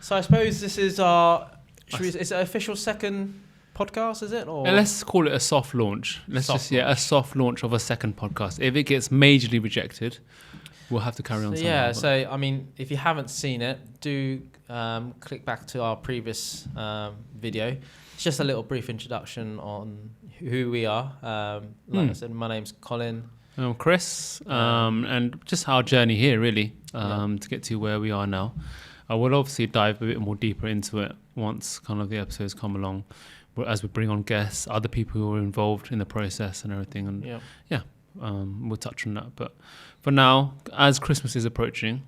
So I suppose this is is it an official second podcast, is it? Or let's call it a soft launch. A soft launch of a second podcast. If it gets majorly rejected, we'll have to carry on. So I mean, if you haven't seen it, do click back to our previous video. It's just a little brief introduction on who we are. Like I said, my name's Colin. I'm Chris, and just our journey here, really, to get to where we are now. I will obviously dive a bit more deeper into it once kind of the episodes come along, as we bring on guests, other people who are involved in the process and everything. And we'll touch on that. But for now, as Christmas is approaching,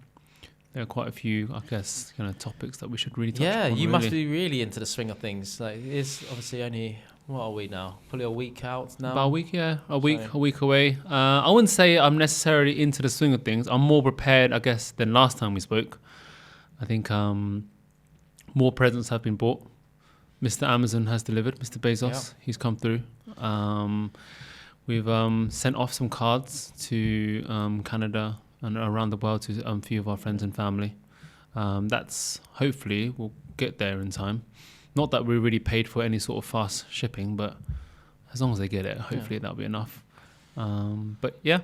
there are quite a few, I guess, kind of topics that we should really touch on. Yeah, you must be really into the swing of things. Like, it's obviously only, what are we now? Probably a week out now? About a week, yeah. A week away. I wouldn't say I'm necessarily into the swing of things. I'm more prepared, I guess, than last time we spoke. I think more presents have been bought. Mr. Amazon has delivered. Mr. Bezos, he's come through. We've sent off some cards to Canada and around the world to a few of our friends and family. That's hopefully we'll get there in time. Not that we really paid for any sort of fast shipping, but as long as they get it, hopefully that'll be enough. But yeah,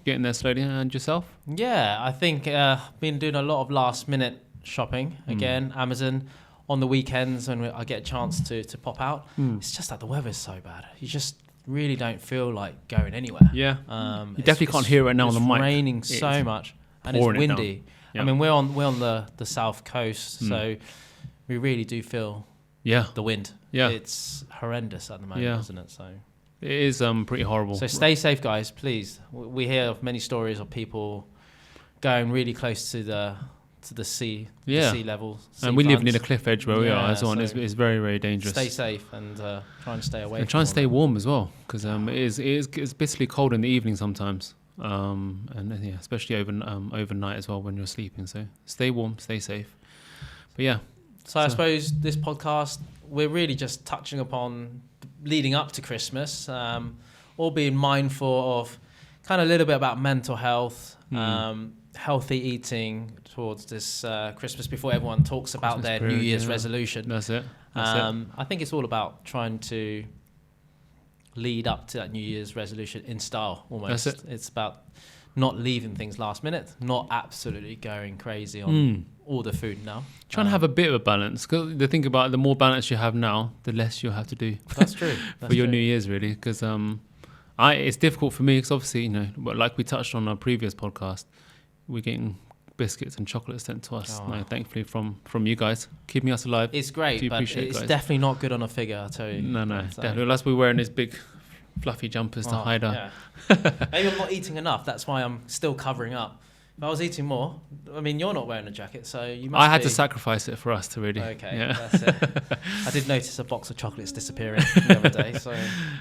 getting there slowly. And yourself? Yeah, I think I've been doing a lot of last minute shopping. Again, Amazon on the weekends when I get a chance to pop out. It's just that the weather's so bad. You just really don't feel like going anywhere. Yeah, you definitely can't hear it now on the mic. It's raining so much and it's windy. I mean, we're on the south coast, so we really do feel the wind. Yeah, it's horrendous at the moment, isn't it? So it is pretty horrible. So stay safe, guys, please. We hear of many stories of people going really close to the sea, the sea level. And we live near the cliff edge where we are as well, and it's very, very dangerous. Stay safe and try and stay away. And try and stay warm as well, because it's basically cold in the evening sometimes, and especially overnight as well when you're sleeping. So stay warm, stay safe. But yeah. So I suppose this podcast, we're really just touching upon leading up to Christmas, all being mindful of kind of a little bit about mental health, healthy eating towards this Christmas before everyone talks about their New Year's resolution. That's it. I think it's all about trying to lead up to that New Year's resolution in style, almost. That's it. It's about not leaving things last minute, not absolutely going crazy on all the food now. Trying to have a bit of a balance. Because the thing about it, the more balance you have now, the less you'll have to do. That's true. For your New Year's, really. Because it's difficult for me because obviously, like we touched on our previous podcast, we're getting biscuits and chocolates sent to us, thankfully from you guys, keeping us alive. It's great, but it's definitely not good on a figure, I'll tell you. No, definitely. Unless we're wearing these big fluffy jumpers to hide our... Maybe I'm not eating enough, that's why I'm still covering up. If I was eating more, I mean, you're not wearing a jacket, so you must I had to sacrifice it for us to really... Okay, that's it. I did notice a box of chocolates disappearing the other day, so...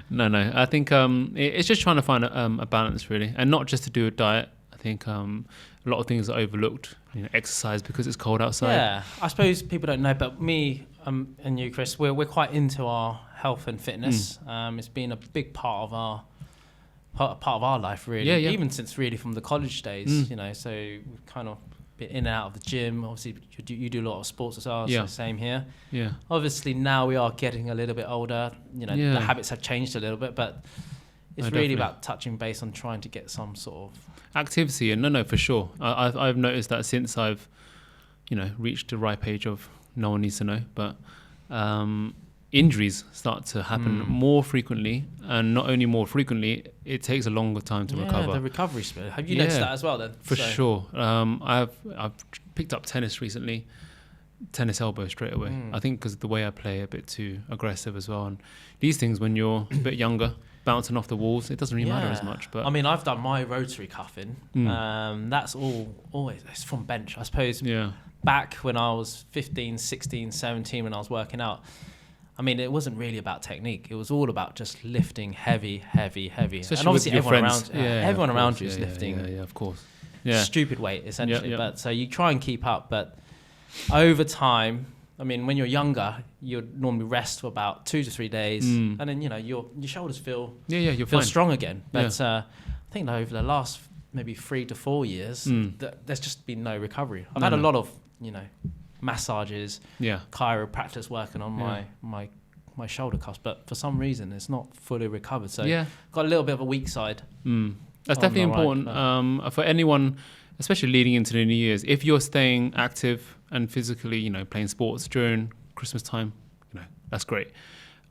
No, I think it's just trying to find a balance, really, and not just to do a diet. I think a lot of things are overlooked. Exercise because it's cold outside. Yeah, I suppose people don't know, but me and you, Chris, we're quite into our health and fitness. It's been a big part of our life, really. Yeah. Even since really from the college days, So we've kind of been in and out of the gym. Obviously, you do a lot of sports as well. So same here. Yeah. Obviously, now we are getting a little bit older. The habits have changed a little bit, but it's really about touching base on trying to get some sort of activity. And no, for sure. I've noticed that since I've, reached the ripe age of no one needs to know, but injuries start to happen more frequently, and not only more frequently, it takes a longer time to recover. The recovery speed. Have you noticed that as well then? For sure. I've picked up tennis recently, tennis elbow straight away. I think because of the way I play, a bit too aggressive as well. And these things, when you're a bit younger, bouncing off the walls, it doesn't really matter as much. But I mean, I've done my rotary cuffing. That's always it's from bench, I suppose. Back when I was 15, 16, 17, when I was working out, I mean, it wasn't really about technique. It was all about just lifting heavy. Especially and obviously everyone around you is lifting. Yeah, of course. Stupid weight, essentially. But so you try and keep up. But over time, I mean, when you're younger, you'd normally rest for about 2 to 3 days, and then your shoulders feel fine. Strong again. But I think over the last maybe 3 to 4 years, there's just been no recovery. I've had a lot of massages, chiropractors working on my shoulder cuffs, but for some reason it's not fully recovered. So got a little bit of a weak side. That's definitely important for anyone, especially leading into the New Year's. If you're staying active and physically, playing sports during Christmas time, that's great.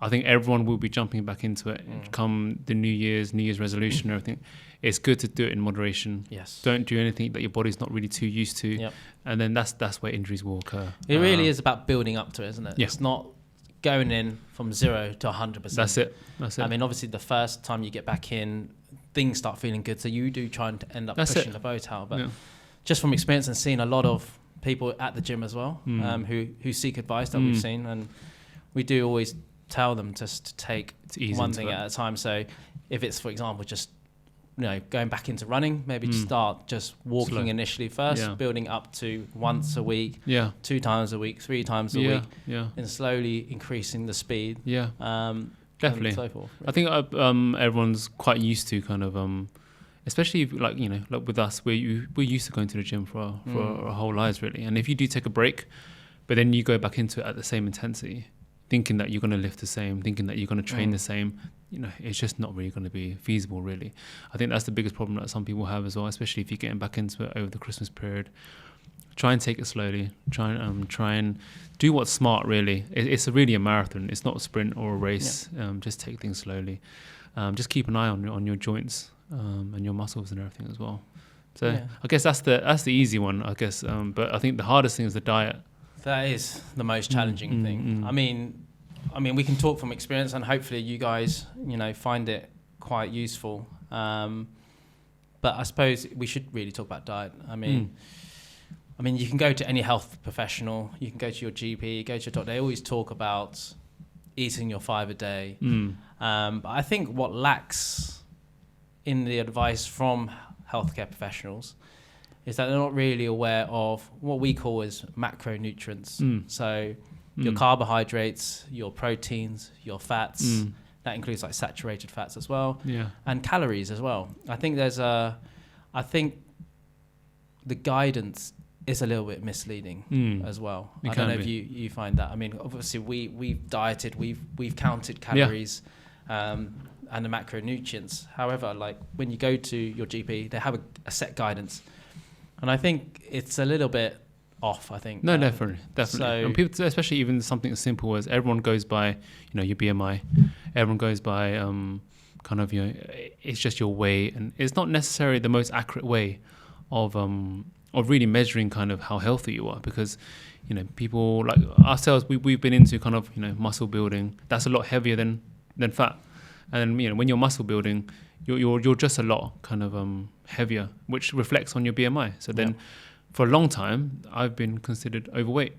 I think everyone will be jumping back into it come the New Year's resolution and everything. It's good to do it in moderation. Yes. Don't do anything that your body's not really too used to. Yep. And then that's where injuries will occur. It really is about building up to it, isn't it? Yeah. It's not going in from 0 to 100%. That's it. I mean, obviously the first time you get back in, things start feeling good. So you do try and end up pushing the boat out. But just from experience and seeing a lot of people at the gym as well, who seek advice that we've seen, and we do always tell them just to take one thing at a time. So if it's, for example, just going back into running, maybe start just walking initially first, building up to once a week, 2 times a week, 3 times a week, and slowly increasing the speed. Definitely. And so forth. I think everyone's quite used to kind of, especially if, like with us, we're used to going to the gym for our whole lives really. And if you do take a break, but then you go back into it at the same intensity, thinking that you're going to lift the same, thinking that you're going to train the same, it's just not really going to be feasible, really. I think that's the biggest problem that some people have as well, especially if you're getting back into it over the Christmas period. Try and take it slowly. Try and do what's smart, really. It's really a marathon. It's not a sprint or a race. Just take things slowly. Just keep an eye on your joints and your muscles and everything as well. So I guess that's the easy one, I guess. But I think the hardest thing is the diet. That is the most challenging thing. I mean, we can talk from experience, and hopefully you guys, find it quite useful. But I suppose we should really talk about diet. I mean, you can go to any health professional, you can go to your GP, go to your doctor. They always talk about eating your 5 a day. But I think what lacks in the advice from healthcare professionals is that they're not really aware of what we call as macronutrients. So your carbohydrates, your proteins, your fats, that includes like saturated fats as well, and calories as well. I think I think the guidance is a little bit misleading as well. I don't know if you find that. I mean, obviously we've dieted, we've counted calories, and the macronutrients. However, like when you go to your GP, they have a set guidance. And I think it's a little bit off, I think. No, definitely. So, and people, especially even something as simple as everyone goes by, your BMI. Everyone goes by kind of, it's just your weight. And it's not necessarily the most accurate way of really measuring kind of how healthy you are. Because, people like ourselves, we've been into kind of, muscle building. That's a lot heavier than fat. And, when you're muscle building, you're just a lot kind of heavier, which reflects on your BMI. So then for a long time, I've been considered overweight,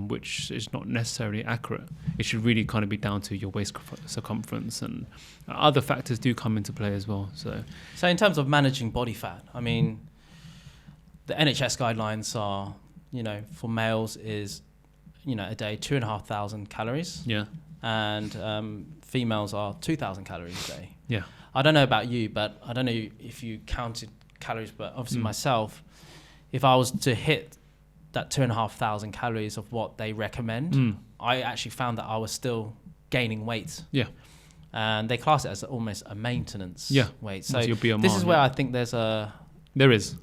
which is not necessarily accurate. It should really kind of be down to your waist circumference, and other factors do come into play as well. So in terms of managing body fat, I mean, the NHS guidelines are, for males is, a day 2,500 calories. Yeah. And females are 2,000 calories a day. Yeah. I don't know about you, but I don't know if you counted calories, but obviously myself, if I was to hit that 2,500 calories of what they recommend, I actually found that I was still gaining weight. Yeah. And they class it as almost a maintenance weight. So your BMI, this is where I think there is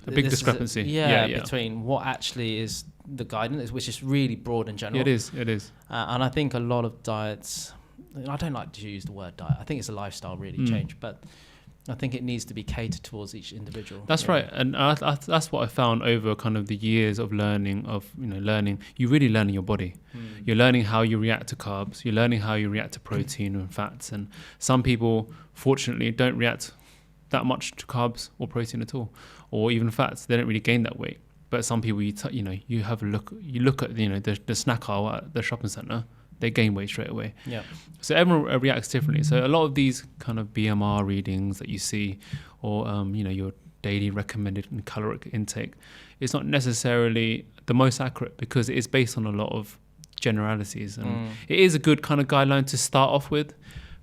a big discrepancy. Between what actually is the guidance, which is really broad in general. It is. And I think a lot of diets, I don't like to use the word diet. I think it's a lifestyle really change, but I think it needs to be catered towards each individual. That's right. And that's what I found over kind of the years of learning, you're really learning your body. You're learning how you react to carbs. You're learning how you react to protein and fats. And some people, fortunately, don't react that much to carbs or protein at all, or even fats. They don't really gain that weight. But some people, you have a look. You look at the snack aisle at the shopping centre. They gain weight straight away. Yeah. So everyone reacts differently. So a lot of these kind of BMR readings that you see, or your daily recommended caloric intake, it's not necessarily the most accurate because it is based on a lot of generalities, and it is a good kind of guideline to start off with.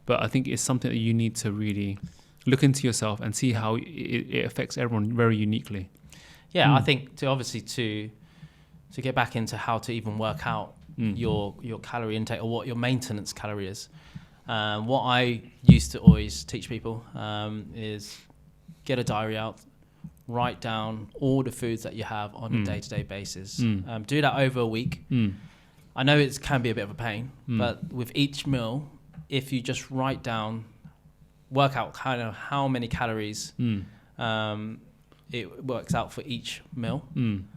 But I think it's something that you need to really look into yourself and see how it affects everyone very uniquely. Yeah, I think to to get back into how to even work out your calorie intake or what your maintenance calorie is. What I used to always teach people is get a diary out, write down all the foods that you have on a day-to-day basis. Do that over a week. I know it can be a bit of a pain, but with each meal, if you just write down, work out kind of how many calories it works out for each meal, and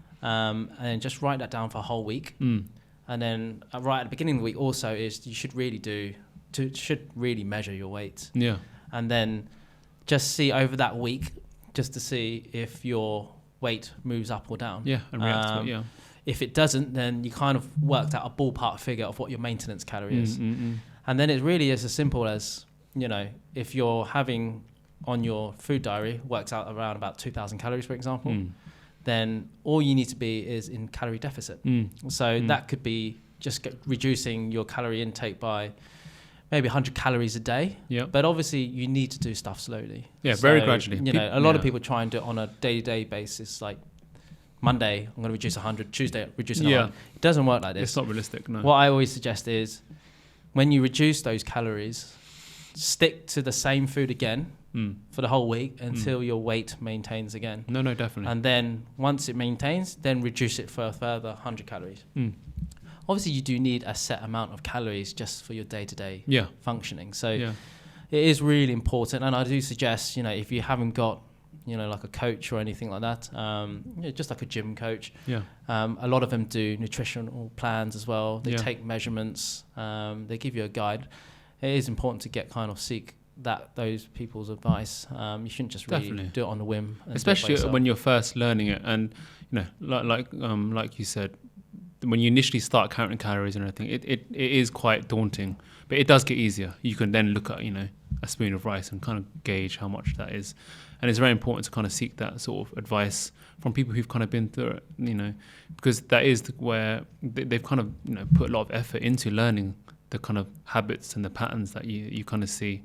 then just write that down for a whole week. And then right at the beginning of the week also is you should really measure your weight. Yeah. And then just see over that week, just to see if your weight moves up or down. Yeah, and react to it, yeah. If it doesn't, then you kind of worked out a ballpark figure of what your maintenance calorie is. And then it really is as simple as, if you're having on your food diary, works out around about 2,000 calories, for example, then all you need to be is in calorie deficit. So that could be just reducing your calorie intake by maybe 100 calories a day. Yeah. But obviously you need to do stuff slowly. Yeah, so, very gradually. A lot of people try and do it on a day-to-day basis, like Monday, I'm going to reduce 100, Tuesday, reduce another 100. It doesn't work like this. It's not realistic, no. What I always suggest is when you reduce those calories, stick to the same food again for the whole week until your weight maintains again. No, definitely. And then once it maintains, then reduce it for a further 100 calories. Obviously, you do need a set amount of calories just for your day-to-day functioning. So it is really important. And I do suggest, if you haven't got, like a coach or anything like that, just like a gym coach. Yeah. A lot of them do nutritional plans as well. They take measurements. They give you a guide. It is important to seek those people's advice. You shouldn't just really do it on a whim. Especially when you're first learning it. And, like you said, when you initially start counting calories and everything, it is quite daunting, but it does get easier. You can then look at, a spoon of rice and kind of gauge how much that is. And it's very important to kind of seek that sort of advice from people who've kind of been through it, because that is where they've kind of, put a lot of effort into learning the kind of habits and the patterns that you kind of see,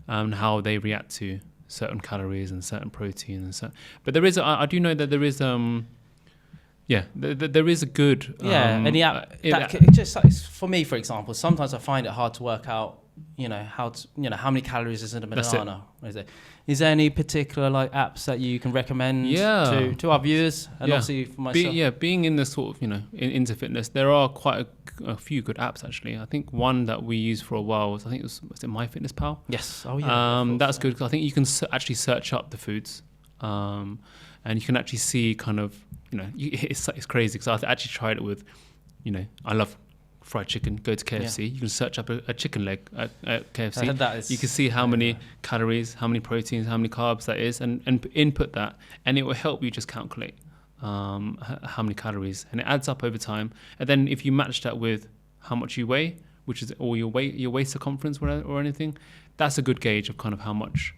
and how they react to certain calories and certain protein and so. But there is, I do know that there is, there is a good... and the app, for me, for example, sometimes I find it hard to work out, how many calories is in a banana. Is there any particular apps that you can recommend to our viewers and obviously for myself? Being in the sort of, into fitness, there are quite a few good apps actually. I think one that we used for a while was it MyFitnessPal? Yes. Oh yeah. That's good because I think you can actually search up the foods, and you can actually see kind of, it's crazy because I actually tried it with, I love fried chicken. Go to KFC. You can search up a chicken leg at KFC. You can see how many calories, how many proteins, how many carbs that is, and input that, and it will help you just calculate how many calories, and it adds up over time. And then if you match that with how much you weigh, which is or your waist circumference or anything, that's a good gauge of kind of how much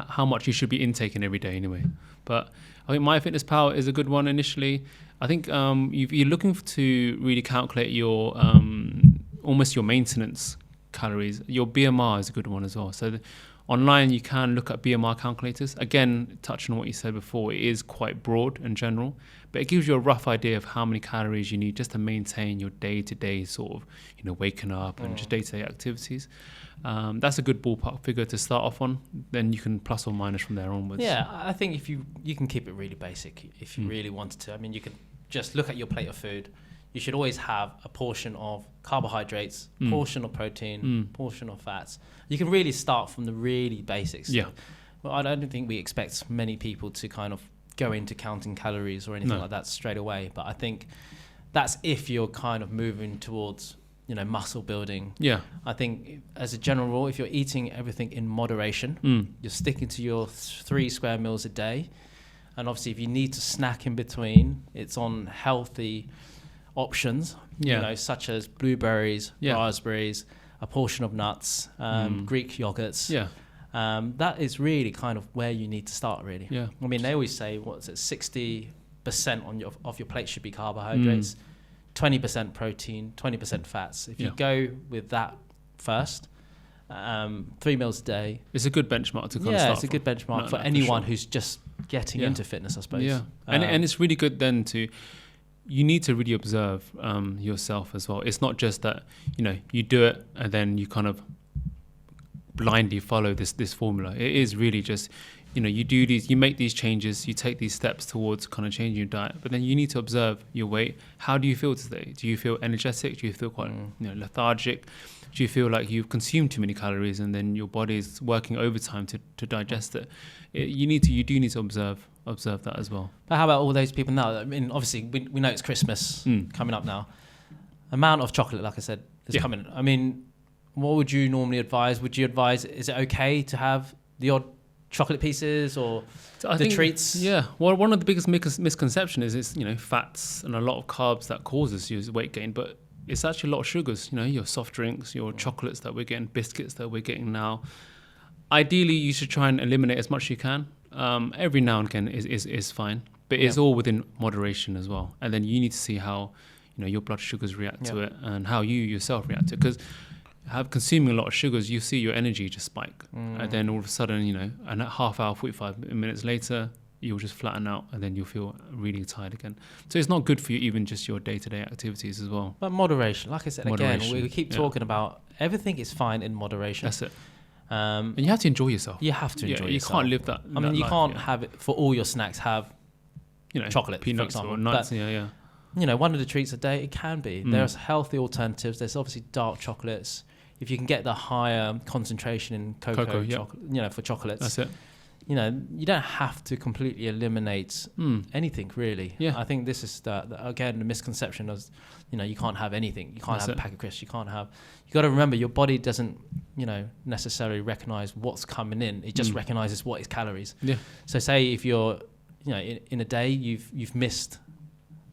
how much you should be intaking every day anyway. But I think MyFitnessPal is a good one initially. I think if you're looking to really calculate your almost your maintenance calories, your BMR is a good one as well. So online you can look at BMR calculators. Again, touching on what you said before, it is quite broad and general, but it gives you a rough idea of how many calories you need just to maintain your day-to-day sort of, waking up and just day-to-day activities. That's a good ballpark figure to start off on. Then you can plus or minus from there onwards. Yeah, I think if you can keep it really basic if you really wanted to. I mean, you can just look at your plate of food. You should always have a portion of carbohydrates, portion of protein, portion of fats. You can really start from the really basics. Yeah. Well, I don't think we expect many people to kind of go into counting calories or anything like that straight away. But I think that's if you're kind of moving towards, muscle building. Yeah. I think as a general rule, if you're eating everything in moderation, you're sticking to your 3 square meals a day. And obviously if you need to snack in between, it's on healthy options, such as blueberries, raspberries, a portion of nuts, Greek yogurts. Yeah. That is really kind of where you need to start, really. Yeah. I mean, they always say, 60% of your plate should be carbohydrates, 20% protein, 20% fats. If you go with that first, 3 meals a day. It's a good benchmark to kind of start. Yeah, it's a good benchmark for anyone who's just getting into fitness, I suppose. Yeah. And it's really good then to... you need to really observe yourself as well. It's not just that, you do it and then you kind of blindly follow this formula. It is really just, you make these changes, you take these steps towards kind of changing your diet, but then you need to observe your weight. How do you feel today? Do you feel energetic? Do you feel quite lethargic? Do you feel like you've consumed too many calories and then your body is working overtime to digest it? You do need to observe that as well. But how about all those people now? I mean, obviously we know it's Christmas coming up now. Amount of chocolate, like I said, is coming. I mean, what would you normally advise? Would you advise, is it okay to have the odd chocolate pieces or treats? Yeah. Well, one of the biggest misconceptions is it's, fats and a lot of carbs that causes you weight gain, but it's actually a lot of sugars, your soft drinks, your chocolates that we're getting, biscuits that we're getting now. Ideally, you should try and eliminate as much as you can. Every now and again is fine, but it's all within moderation as well. And then you need to see how, your blood sugars react to it and how you yourself react to it. Because consuming a lot of sugars, you see your energy just spike. And then all of a sudden, and a half hour, 45 minutes later, you'll just flatten out and then you'll feel really tired again. So it's not good for you, even just your day-to-day activities as well. But moderation, like I said, again, we keep talking about everything is fine in moderation. That's it. And you have to enjoy yourself. You have to enjoy yourself. You can't live that. I mean, you can't have it for all your snacks, have chocolate, peanuts, for example. Or nuts, but, one of the treats a day, it can be. There's healthy alternatives. There's obviously dark chocolates. If you can get the higher concentration in cocoa chocolate, for chocolates. That's it. You don't have to completely eliminate anything, really. Yeah. I think this is again the misconception of, you can't have anything. You can't have a pack of crisps. You got to remember your body doesn't, necessarily recognize what's coming in. It just recognizes what is calories. Yeah. So say if you're, in a day you've missed,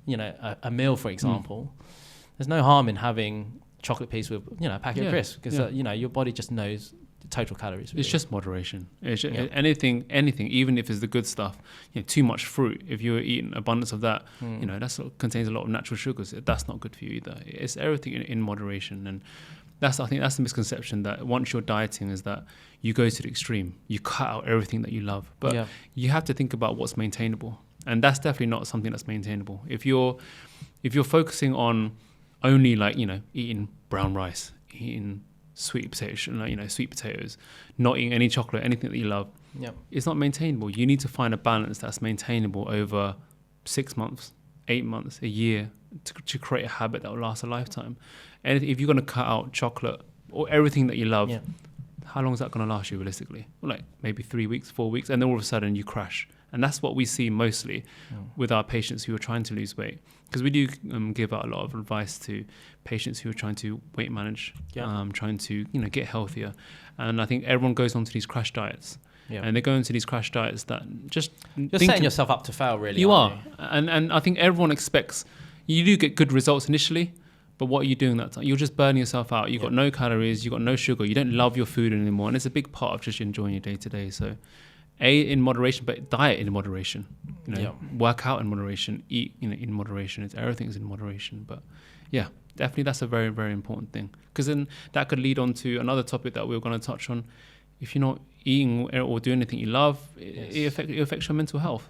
a meal, for example, there's no harm in having chocolate piece with, a packet of crisps because, your body just knows total calories. Really. It's just moderation. It's just, anything, even if it's the good stuff, too much fruit, if you're eating abundance of that, that contains a lot of natural sugars. That's not good for you either. It's everything in moderation. And I think that's the misconception, that once you're dieting is that you go to the extreme, you cut out everything that you love. But you have to think about what's maintainable. And that's definitely not something that's maintainable. If you're focusing on only eating brown rice, eating sweet potatoes, not eating any chocolate, anything that you love, it's not maintainable. You need to find a balance that's maintainable over 6 months, 8 months, a year to create a habit that will last a lifetime. And if you're going to cut out chocolate or everything that you love, how long is that going to last you realistically? Well, maybe 3 weeks, 4 weeks, and then all of a sudden you crash. And that's what we see mostly with our patients who are trying to lose weight. Because we do give out a lot of advice to patients who are trying to weight manage, trying to get healthier. And I think everyone goes onto these crash diets. And they go into these crash diets that just... You're setting yourself up to fail, really. You are. And I think everyone expects... You do get good results initially, but what are you doing that time? You're just burning yourself out. You've got no calories, you've got no sugar, you don't love your food anymore. And it's a big part of just enjoying your day-to-day. So... in moderation, but diet in moderation, work out in moderation, eat in moderation. Everything's in moderation. But definitely that's a very, very important thing, because then that could lead on to another topic that we're going to touch on. If you're not eating or doing anything you love, it affects your mental health.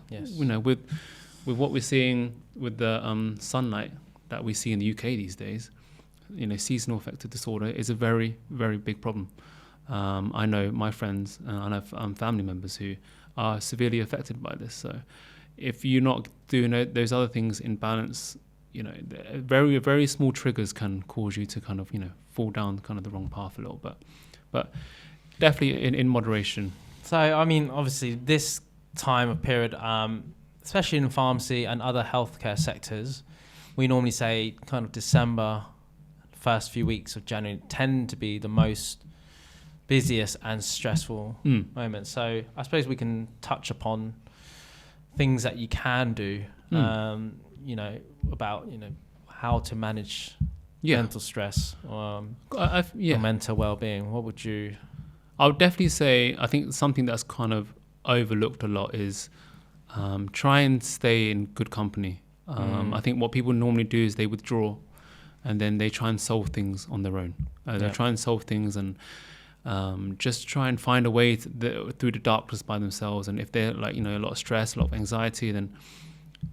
With what we're seeing with the sunlight that we see in the UK these days, seasonal affective disorder is a very, very big problem. I know my friends and I know family members who are severely affected by this. So if you're not doing those other things in balance, very, very small triggers can cause you to kind of, fall down kind of the wrong path a little bit. But definitely in moderation. So, I mean, obviously this time of period, especially in pharmacy and other healthcare sectors, we normally say kind of December, first few weeks of January tend to be the most busiest and stressful moments. So I suppose we can touch upon things that you can do, about how to manage mental stress or mental well-being. What would you? I would definitely say, I think something that's kind of overlooked a lot is try and stay in good company. I think what people normally do is they withdraw and then they try and solve things on their own. They try and solve things and just try and find a way through the darkness by themselves. And if they're a lot of stress, a lot of anxiety, then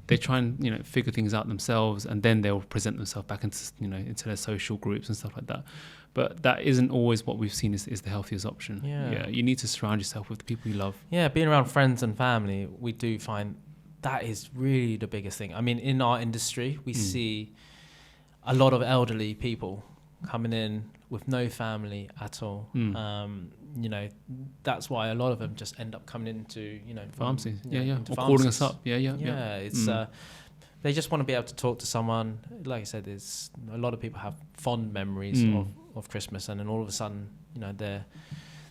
they try and, you know, figure things out themselves, and then they'll present themselves back into, you know, into their social groups and stuff like that. But that isn't always what we've seen is the healthiest option. Yeah, you need to surround yourself with the people you love. Yeah, being around friends and family, we do find that is really the biggest thing. I mean, in our industry, we see a lot of elderly people coming in with no family at all. You know, that's why a lot of them just end up coming into, you know, pharmacies. Or pharmacies. calling us up. It's they just want to be able to talk to someone. Like I said, there's a lot of people have fond memories of Christmas, and then all of a sudden, you know,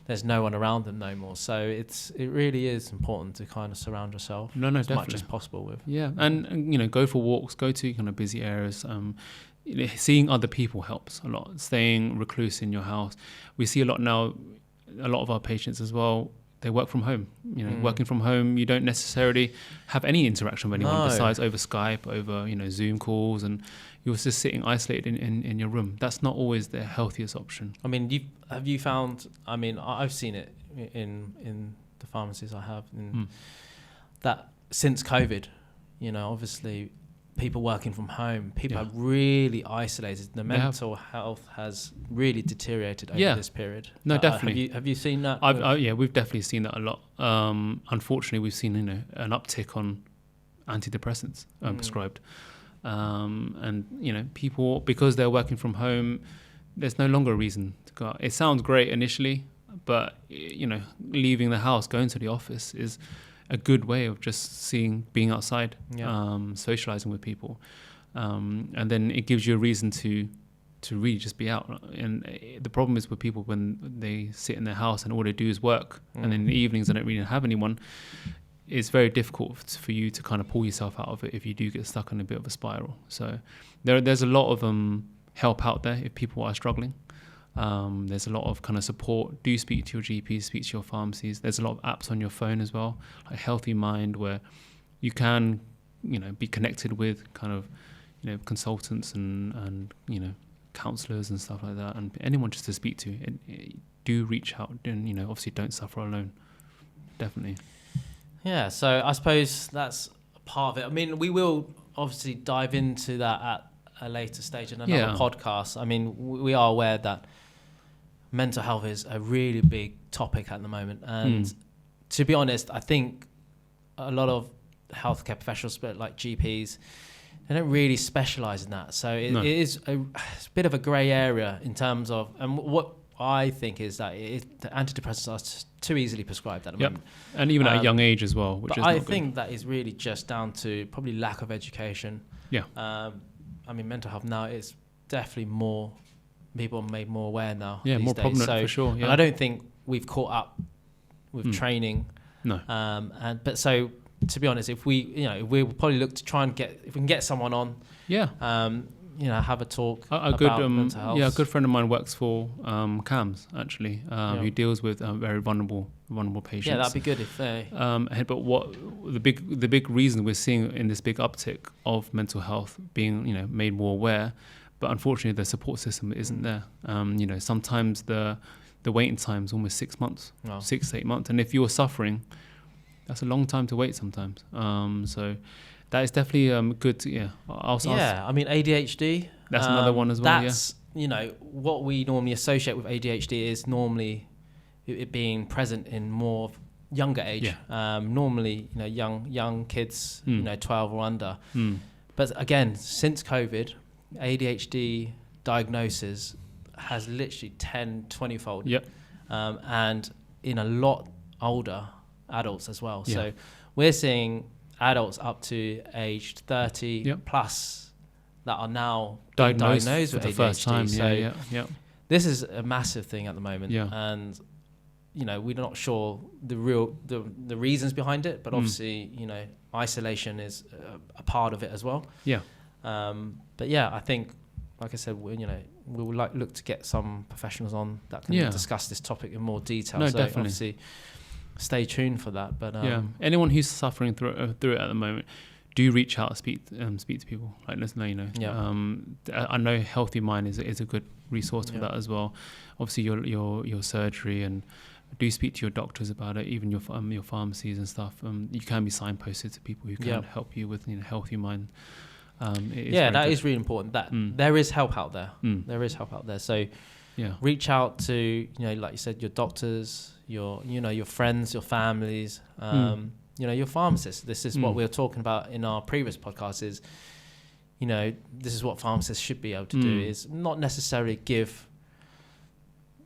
there's no one around them no more. So it really is important to kind of surround yourself as definitely. much as possible with. Yeah, and you know, go for walks, go to kind of busy areas. You know, seeing other people helps a lot. Staying recluse in your house. We see a lot now. A lot of our patients as well, they work from home. You know, working from home, you don't necessarily have any interaction with anyone besides over Skype, over, you know, Zoom calls, and you're just sitting isolated in your room. That's not always the healthiest option. I mean, have you found? I mean, I've seen it in the pharmacies I have, that since COVID, you know, obviously, people working from home, people have really isolated. The mental health has really deteriorated over this period. No, definitely. Have you seen that? We've definitely seen that a lot. Unfortunately, we've seen, you know, an uptick on antidepressants prescribed, and, you know, people, because they're working from home, there's no longer a reason to go out. It sounds great initially, but, you know, leaving the house, going to the office is a good way of just being outside, socializing with people, and then it gives you a reason to really just be out. And the problem is with people, when they sit in their house and all they do is work, and in the evenings they don't really have anyone, it's very difficult for you to kind of pull yourself out of it if you do get stuck in a bit of a spiral. So there's a lot of help out there if people are struggling. There's a lot of kind of support. Do speak to your GPs, speak to your pharmacies. There's a lot of apps on your phone as well, like Healthy Mind, where you can, you know, be connected with kind of, you know, consultants and you know, counselors and stuff like that, and anyone just to speak to. Do reach out, and, you know, obviously don't suffer alone. Definitely. Yeah. So I suppose that's a part of it. I mean, we will obviously dive into that at a later stage in another podcast. I mean, we are aware that mental health is a really big topic at the moment, and to be honest, I think a lot of healthcare professionals, like GPs, they don't really specialize in that. So it is it's a bit of a grey area in terms of, and what I think is that the antidepressants are too easily prescribed at the moment, and even at a young age as well. Which but is I not think good. that is really just down to probably lack of education. I mean, mental health now is definitely more, people are made more aware now. Yeah, these more days. prominent for sure. Yeah. And I don't think we've caught up with training. No. But so, to be honest, if we'll probably look to try and if we can get someone on. Yeah. You know, have a talk about mental health. Yeah, a good friend of mine works for CAMS actually, who deals with very vulnerable patients. Yeah, that'd be good if they. But what the big reason we're seeing in this big uptick of mental health being, you know, made more aware, but unfortunately the support system isn't there. You know, sometimes the waiting time is almost 6 months, 6 to 8 months, and if you're suffering, that's a long time to wait sometimes. So. That is definitely good to, I mean, ADHD. That's another one as well, that's, you know, what we normally associate with ADHD is normally it being present in more younger age. Normally, you know, young kids, you know, 12 or under. But again, since COVID, ADHD diagnosis has literally 10-20-fold. And in a lot older adults as well. So we're seeing adults up to aged 30 plus that are now diagnosed with for the ADHD. first time. So this is a massive thing at the moment, and you know, we're not sure the reasons behind it, but obviously, you know, isolation is a part of it as well. But yeah, I think, like I said, we would look to get some professionals on that can discuss this topic in more detail. So definitely. obviously, stay tuned for that. But anyone who's suffering through it at the moment, do reach out, speak to people. Like, let us know. You know, I know Healthy Mind is a good resource for that as well. Obviously, your surgery and do speak to your doctors about it, even your pharmacies and stuff. You can be signposted to people who can help you with healthy mind. That is really important. That there is help out there. There is help out there. So reach out to like you said, your doctors, your friends, your families, your pharmacists. This is what we were talking about in our previous podcast. Is this is what pharmacists should be able to do. Is not necessarily give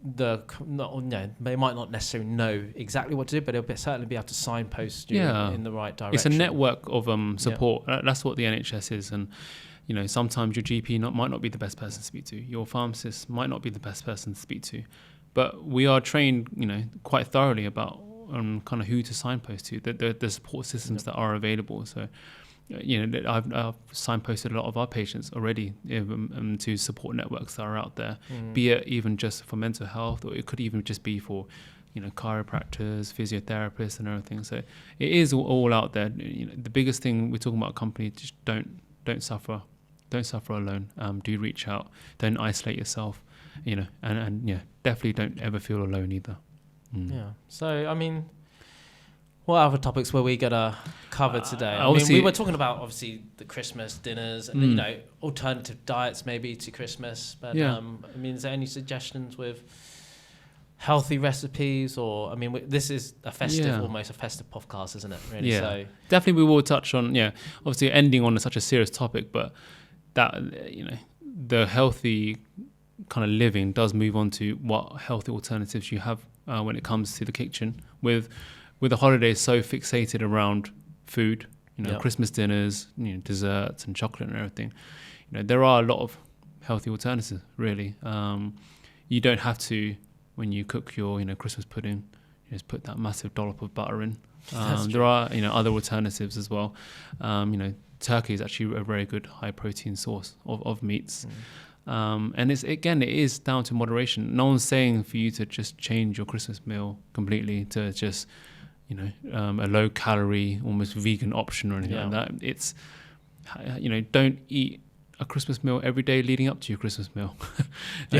they might not necessarily know exactly what to do, but they'll certainly be able to signpost you in the right direction. It's a network of support. That's what the NHS is. And sometimes your GP might not be the best person to speak to. Your pharmacist might not be the best person to speak to. But we are trained, quite thoroughly about kind of who to signpost to, the support systems that are available. So I've signposted a lot of our patients already to support networks that are out there, be it even just for mental health, or it could even just be for chiropractors, physiotherapists and everything. So it is all out there. The biggest thing we're talking about, companies, just don't suffer alone. Do reach out, don't isolate yourself, and definitely don't ever feel alone either. So I mean, what other topics were we gonna cover today? I mean, we were talking about obviously the Christmas dinners and alternative diets maybe to Christmas. But I mean, is there any suggestions with healthy recipes? Or I mean, this is a festive, almost a festive podcast, isn't it? Really? Yeah, so definitely we will touch on obviously ending on such a serious topic, but that the healthy kind of living does move on to what healthy alternatives you have when it comes to the kitchen with the holidays so fixated around food, Christmas dinners, desserts and chocolate and everything. There are a lot of healthy alternatives, really. You don't have to, when you cook your, Christmas pudding, just put that massive dollop of butter in. There are, other alternatives as well. Turkey is actually a very good high protein source of meats. And it is down to moderation. No one's saying for you to just change your Christmas meal completely to just a low calorie, almost vegan option or anything like that. It's, don't eat a Christmas meal every day leading up to your Christmas meal.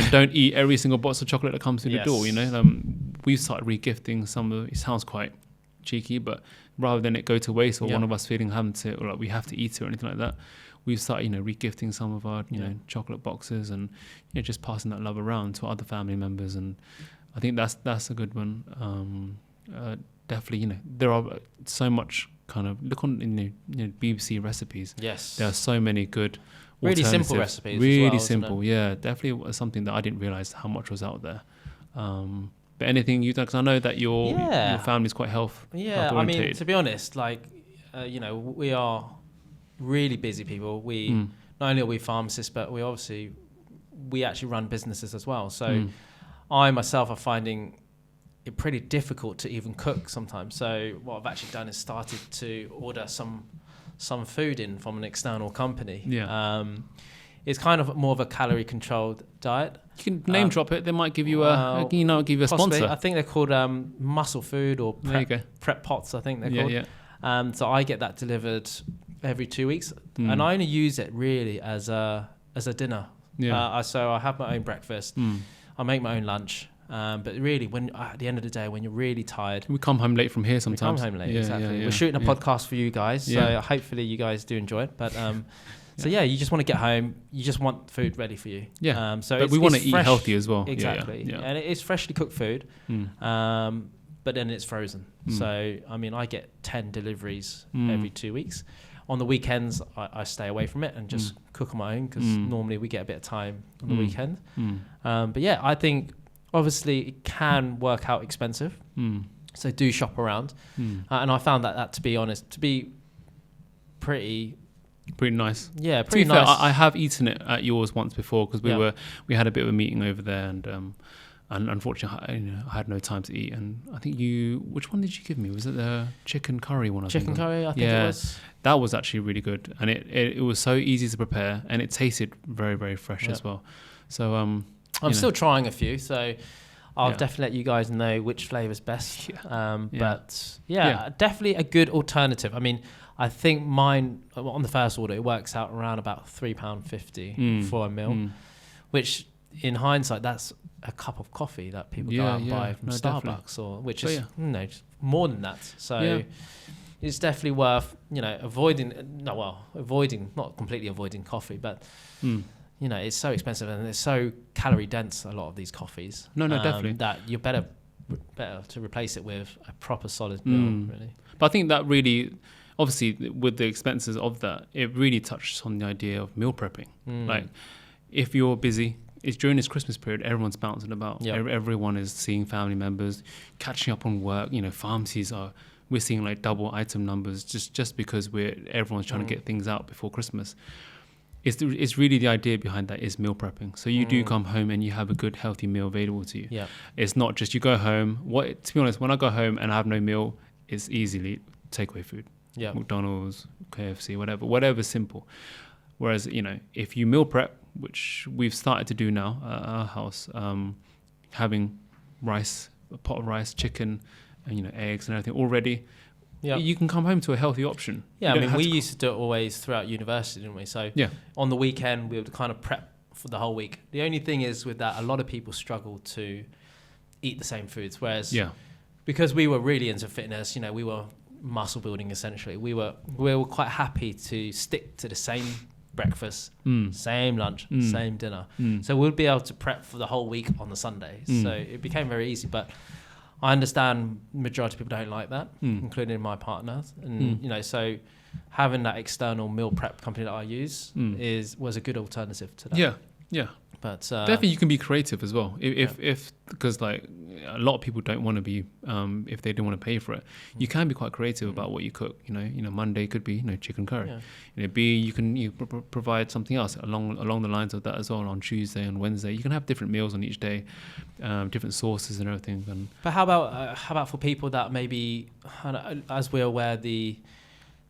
Don't eat every single box of chocolate that comes through the door. We've started regifting some of it sounds quite cheeky, but rather than it go to waste or one of us feeling having to, or like we have to eat it or anything like that, we've started, regifting some of our, chocolate boxes and just passing that love around to other family members. And I think that's a good one. Definitely, there are so much kind of look on BBC recipes. Yes, there are so many good, really simple recipes. Really as well, simple, definitely was something that I didn't realize how much was out there. But anything you've done, because I know that your family's quite health. Yeah, I mean, to be honest, like we are really busy people. We not only are we pharmacists, but we actually run businesses as well. So I myself are finding it pretty difficult to even cook sometimes. So what I've actually done is started to order some food in from an external company. It's kind of more of a calorie controlled diet. You can name drop it. They might give you a sponsor. I think they're called Muscle Food or Prep Pots. I think they're called. So I get that delivered every 2 weeks, and I only use it really as a dinner. So I have my own breakfast. I make my own lunch. But really, when at the end of the day, when you're really tired, we come home late from here sometimes. We come home late, exactly. We're shooting a podcast for you guys, so hopefully you guys do enjoy it. But you just want to get home. You just want food ready for you. But we want to eat healthy as well. Exactly, and it is freshly cooked food. But then it's frozen. So I mean, I get 10 deliveries every 2 weeks. On the weekends, I stay away from it and just cook on my own because normally we get a bit of time on the weekend. But I think. Obviously, it can work out expensive, so do shop around. And I found that, to be honest, to be pretty nice. Yeah, pretty nice. Fair, I have eaten it at yours once before because we had a bit of a meeting over there, and unfortunately, I had no time to eat. And I think which one did you give me? Was it the chicken curry one? Chicken curry, I think it was. That was actually really good, and it was so easy to prepare, and it tasted very, very fresh as well. So I'm still trying a few, so I'll definitely let you guys know which flavor's best. But definitely a good alternative. I mean, I think mine on the first order it works out around about £3.50 for a meal, which in hindsight that's a cup of coffee that people go out and buy from Starbucks, which is more than that. So it's definitely worth avoiding, not completely avoiding coffee, but it's so expensive and it's so calorie dense, a lot of these coffees. Definitely, that you're better to replace it with a proper solid meal, really. But I think that really, obviously, with the expenses of that, it really touches on the idea of meal prepping. Like, if you're busy, it's during this Christmas period, everyone's bouncing about. Everyone is seeing family members, catching up on work. Pharmacies we're seeing like double item numbers just because everyone's trying to get things out before Christmas. It's really the idea behind that is meal prepping. So you do come home and you have a good, healthy meal available to you. Yeah. It's not just you go home. To be honest, when I go home and I have no meal, it's easily takeaway food. Yeah. McDonald's, KFC, whatever's simple. Whereas, if you meal prep, which we've started to do now at our house, having rice, a pot of rice, chicken, and, eggs and everything already, you can come home to a healthy option. Yeah, I mean, we used to do it always throughout university, didn't we? So on the weekend, we would kind of prep for the whole week. The only thing is with that, a lot of people struggle to eat the same foods, whereas because we were really into fitness, we were muscle building essentially. We were quite happy to stick to the same breakfast, same lunch, same dinner. So we'll be able to prep for the whole week on the Sunday. So it became very easy. But I understand majority of people don't like that, including my partner. And so having that external meal prep company that I use was a good alternative to that. Yeah. But definitely you can be creative as well. If because like a lot of people don't want to be if they don't want to pay for it, you can be quite creative about what you cook. Monday could be chicken curry. You can provide something else along the lines of that as well on Tuesday and Wednesday. You can have different meals on each day, different sauces and everything. But how about for people that maybe, as we're aware, the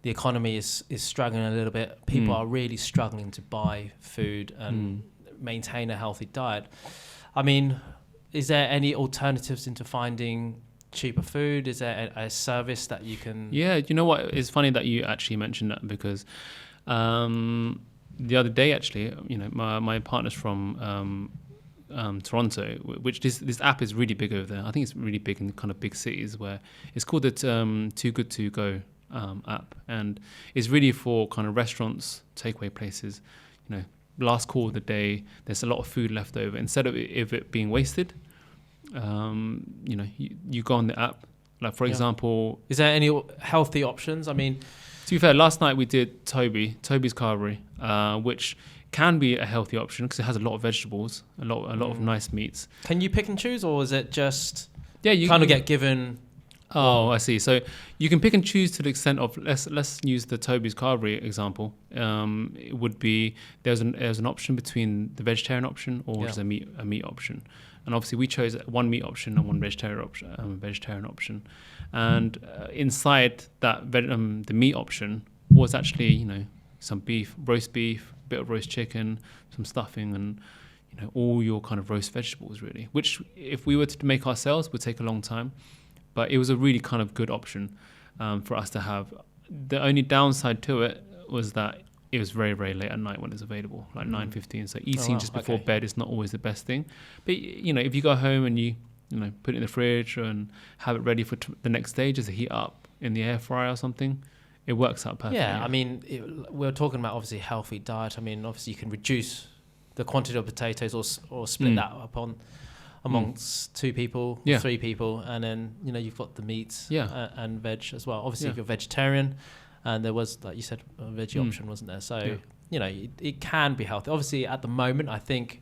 economy is struggling a little bit. People are really struggling to buy food and maintain a healthy diet. I mean, is there any alternatives into finding cheaper food? Is there a service that you can... Yeah, you know what? It's funny that you actually mentioned that because the other day, actually, my partner's from Toronto, which this app is really big over there. I think it's really big in kind of big cities where it's called the Too Good To Go app. And it's really for kind of restaurants, takeaway places, last call of the day, there's a lot of food left over. Instead of it being wasted, you go on the app. Like, for example... Is there any healthy options? I mean... To be fair, last night we did Toby's Carvery, which can be a healthy option because it has a lot of vegetables, a lot of nice meats. Can you pick and choose, or is it just... you kind of get given... Oh, I see. So you can pick and choose to the extent of let's use the Toby's Carvery example. It would be there's an option between the vegetarian option or just a meat option, and obviously we chose one meat option and one vegetarian option. And inside that the meat option was actually some roast beef, a bit of roast chicken, some stuffing, and all your kind of roast vegetables really. Which if we were to make ourselves would take a long time. But it was a really kind of good option for us to have. The only downside to it was that it was very, very late at night when it's available, like 9:15. So eating just before bed is not always the best thing. But if you go home and you put it in the fridge and have it ready for the next day, just to heat up in the air fryer or something, it works out perfectly. Yeah, I mean, we're talking about obviously healthy diet. I mean, obviously you can reduce the quantity of potatoes or split that upon amongst 2 people, 3 people, and then you've got the meats and veg as well. Obviously, if you're vegetarian, and there was, like you said, a veggie option, wasn't there? So it can be healthy. Obviously, at the moment, I think,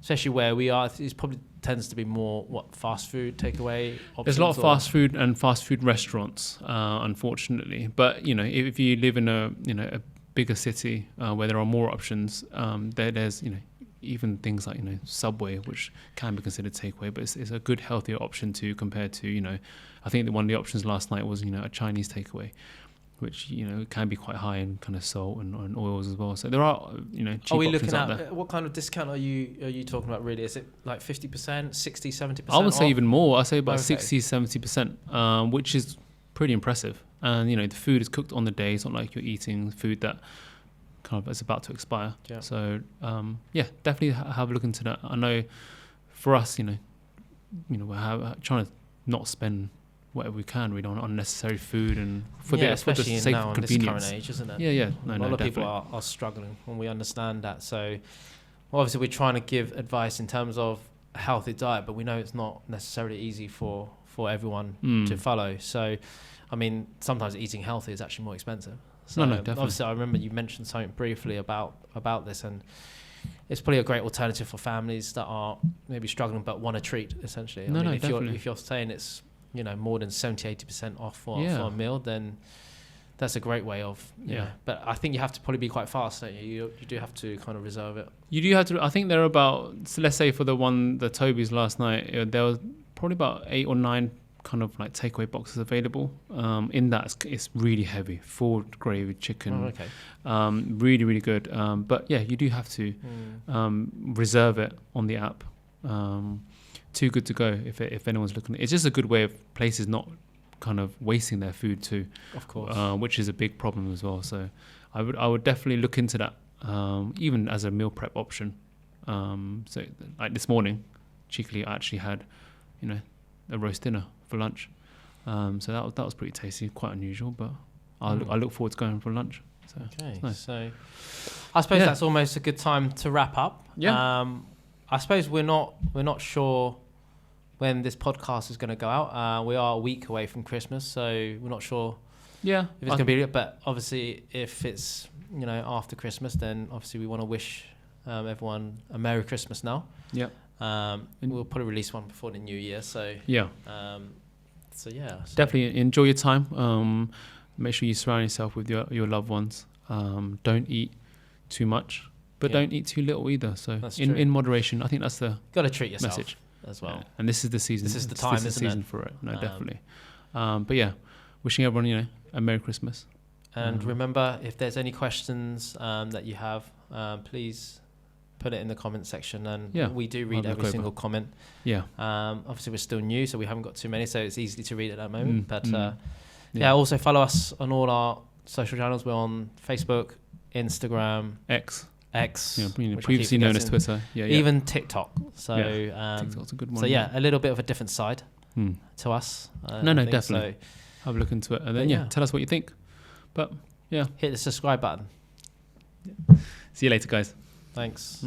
especially where we are, it probably tends to be more fast food takeaway options. There's a lot of fast food and fast food restaurants, unfortunately. But if you live in a bigger city where there are more options, there's even things like Subway, which can be considered takeaway, but it's a good healthier option to compare to I think that one of the options last night was a Chinese takeaway, which can be quite high in kind of salt and oils as well. So there are cheap are we options looking out at there. What kind of discount are you talking about really? Is it like 50%, 60, 70%? I would say even more. I'd say about 60, 70%, which is pretty impressive. And the food is cooked on the day. It's not like you're eating food that kind of is about to expire. So definitely have a look into that. I know for us, we're trying to not spend whatever we can really on unnecessary food and for the sake of convenience. In this current age, isn't it? Yeah. A lot of people are struggling, and we understand that. So obviously we're trying to give advice in terms of a healthy diet, but we know it's not necessarily easy for everyone to follow. So, I mean, sometimes eating healthy is actually more expensive. So definitely. Obviously, I remember you mentioned something briefly about this, and it's probably a great alternative for families that are maybe struggling but want a treat, essentially. If you're saying it's more than 70-80% off for a meal, then that's a great way of but I think you have to probably be quite fast, don't you? You do have to kind of reserve it. You do have to. I think there are about, so let's say for the Toby's last night, there was probably about 8 or 9 kind of like takeaway boxes available. In that, it's really heavy, full gravy chicken. Really, really good. But yeah, you do have to reserve it on the app. Too good to go if anyone's looking. It's just a good way of places not kind of wasting their food too, of course, which is a big problem as well. So I would definitely look into that, even as a meal prep option. So like this morning, cheekily, I actually had a roast dinner for lunch. So that was pretty tasty, quite unusual, but I look forward to going for lunch. So okay, nice. So I suppose that's almost a good time to wrap up. I suppose we're not sure when this podcast is going to go out. We are a week away from Christmas, so we're not sure if it's going to be it. But obviously, if it's after Christmas, then obviously we want to wish everyone a Merry Christmas now. We'll probably release one before the New Year. So definitely enjoy your time. Make sure you surround yourself with your loved ones. Don't eat too much, but don't eat too little either. So in moderation, I think that's the got to treat yourself message as well. And this is the season. This is the time, isn't the season it? for it. No, definitely. But yeah, wishing everyone a Merry Christmas. And remember, if there's any questions that you have, please put it in the comment section, and we do read every single comment. Obviously we're still new, so we haven't got too many, so it's easy to read at that moment. But also follow us on all our social channels. We're on Facebook, Instagram, X, previously known as Twitter, even TikTok. So TikTok's a good one. So a little bit of a different side to us. Definitely. So have a look into it, and then tell us what you think. But hit the subscribe button. See you later, guys. Thanks.